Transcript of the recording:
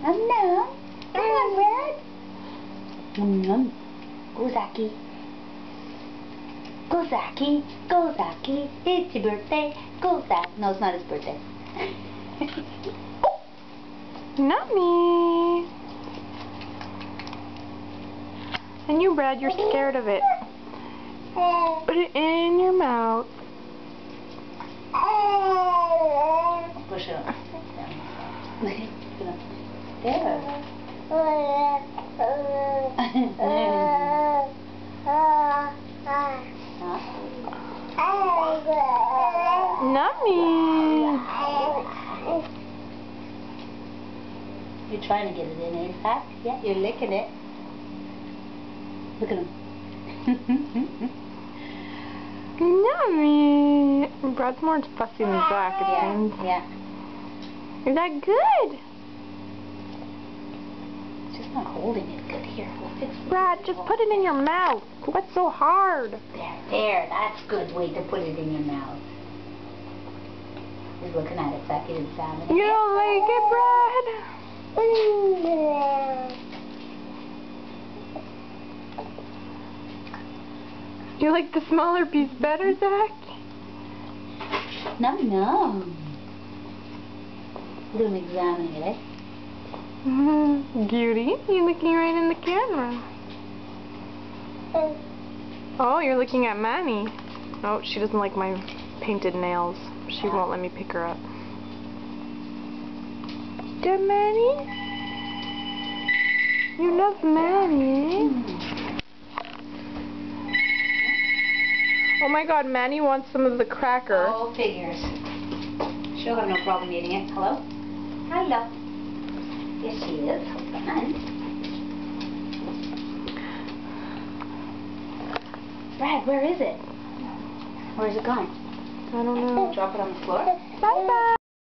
No. Come on, Brad. Nom. Go, Zaki. Go, Zaki. Go, Zaki. It's your birthday. Go, Zaki. No, it's not his birthday. Not me. And you, Brad, you're scared of it. Put it in your mouth. Push it up. There. Not me. You're trying to get it in, eh, Zach? Yeah, you're licking it. Look at him. Not me. Brad's more fussy than Zach, it seems. Yeah. Is that good? It's just not holding it good. Here, we'll fix it. Brad, just put it in your mouth. What's so hard? There. That's a good way to put it in your mouth. He's looking at it, Zach. He's examining it. You don't like it, Brad? You like the smaller piece better, Zach? No. Look at him examining it, eh? Beauty, you're looking right in the camera. Oh, you're looking at Manny. Oh, she doesn't like my painted nails. She won't let me pick her up. Good, Manny? You love Manny. Oh my God, Manny wants some of the cracker. Oh, figures. She'll have no problem eating it. Hello? Hello. Yes, she is. Hold on. Brad, where is it? Where is it going? I don't know. Drop it on the floor? Bye-bye.